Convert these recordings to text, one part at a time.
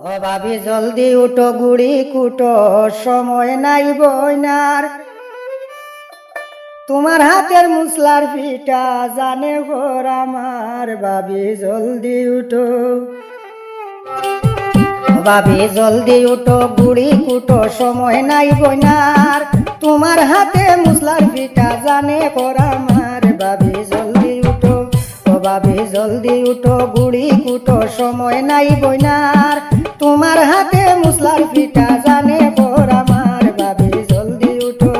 ও ভাবি জলদি উঠো গুড়ি কুটো, সময় নাই বইনার। তোমার হাতের মুসলার পিঠা জানে ঘর আমার। ভাবি জলদি উঠো, ভাবি জলদি উঠো গুড়ি কুটো, সময় নাই বইনার। তোমার হাতে মুসলার পিঠা জানে ঘর আমার। ভাবি জলদি উঠো, ও ভাবি জলদি উঠো গুড়ি কুটো, সময় নাই বইনার। তোমার হাতে মুসলার পিঠা জানে ঘর আমার। ভাবি জলদি উঠো,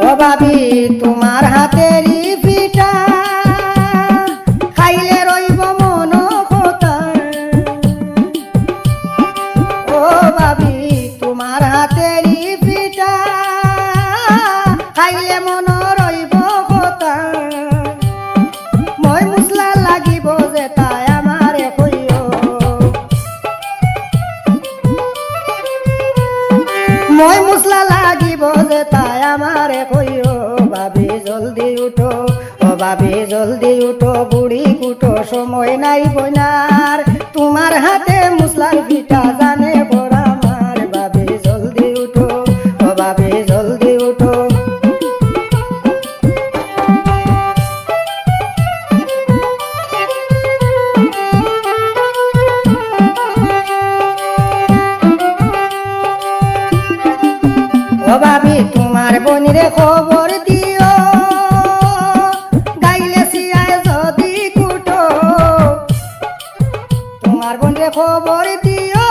ও ভাবি তোমার হাতেরই পিঠা খাইলে রইব মন কথা। ও ভাবি তোমার হাতেরই পিঠা খাইলে মন রইব কথা। মই মুসলা লাগিব যে তাই আমারে কইও, মই মুসলা লাগিব যে তাই আমারে কইও। ভাবি জলদি উঠো, ও ভাবি জলদি উঠো বুড়ি কুটো, সময় নাই বইনার। তোমার হাতে মুসলার পিঠা জানে বড় আমার। ভাবি জলদি উঠো, ও ভাবি জলদি উঠো, ও ভাবি তোমার বোনরে খবর দিও, গাইলে সিয়ায় যদি কুটো। তোমার বোনরে খবর দিও,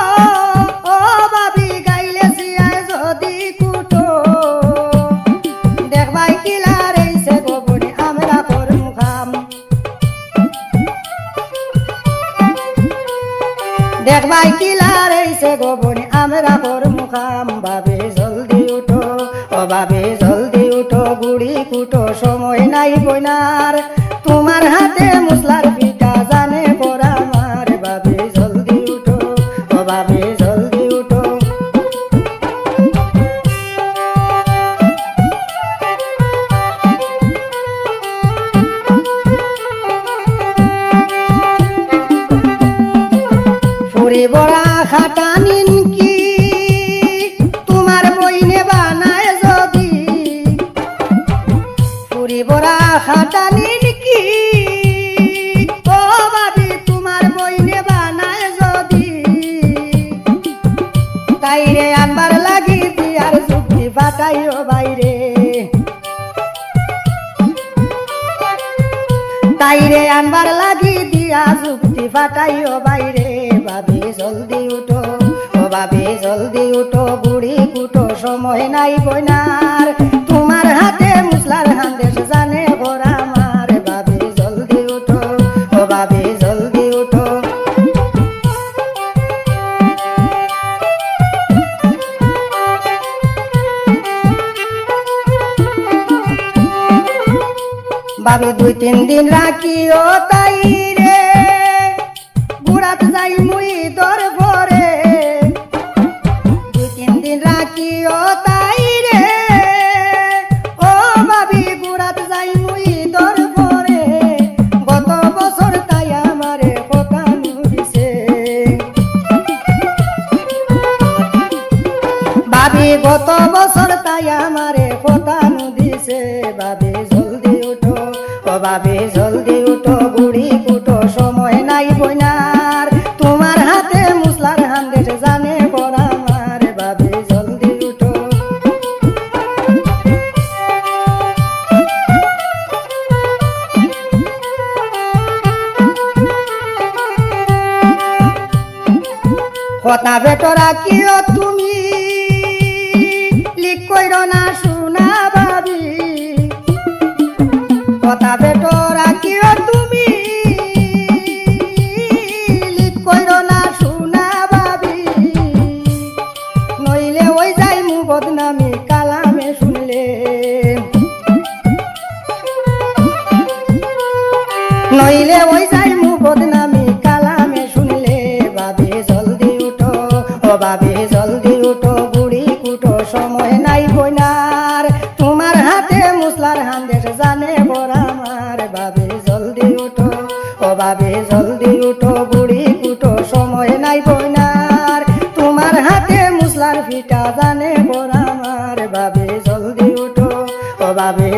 ও ভাবি গাইলে সিয়ায় যদি কুটো। দেখবাই কিলার এইসে গোবরে আমরা করমু খাম, দেখবাই কিলার এইসে গোবরে আমরা করমু খাম। ভাবি জলদি উঠো, ও ভাবি জলদি উঠো গুড়ি কুটো, সময় নাই বইনার। তোমার হাতে মুসলার পিঠা জানে বড় আমার। ভাবি জলদি উঠো, ও ভাবি জলদি উঠো, ফুরি বড়া খাটা নিনকি তোমার বইনে বানায় যদি। ফুরি বড়া খাটা নিনকি, ও ভাবি তোমার বইনে বানায় যদি। তাইরে আনবার লাগি দিয়ার যুক্তি ফাটাইও বাইরে, তাইরে আনবার লাগি দিয়া যুক্তি ফাটাইও বাইরে। ভাবি জলদি উঠো, ও ভাবি জলদি উঠো বুড়ি কুটো, সময় নাই বইনার। তোমার হাতে মুসলার হান্দেশ জানে ঘর আমার। ভাবি জলদি উঠো, ও ভাবি জলদি উঠো, ভাবি 2-3 দিন রাখিও তাইরে, বুড়াত যাই মুই দর ভরে। 2-3 দিন রাখিও তাইরে, ও ভাবি বুড়াত যাই মুই দর ভরে। গত বছর তাই আমারে কথা দিছে, ভাবি গত বছর তাই আমারে কথা দিছে। ভাবি জলদি উঠো, ও ভাবি জলদি উঠো বুড়ি কুটো, সময় নাই বইনার। তোমার হাতে মুসলার হান্দেশ জানে বড় আমার। ভাবি জলদি উঠো, কথা বেটরা কিও তুমি লিক কইরো না শোনা ভাবি। কথা বেটরা কিও তুমি লিক কইরো না শোনা ভাবি। নইলে ওই যাই মু বদনামি কালামে শুনলে, নইলে ওই যাই মু বদনামি কালামে শুনলে। ভাবি জলদি উঠো, ও ভাবি জলদি উঠো বুড়ি কুটো, ভাবি জলদি উঠো বুড়ি কুটো সময় নাই বইনার তোমার হাতে মুসলার পিঠা জানে বড় আমার ভাবি জলদি উঠো ও ভাবি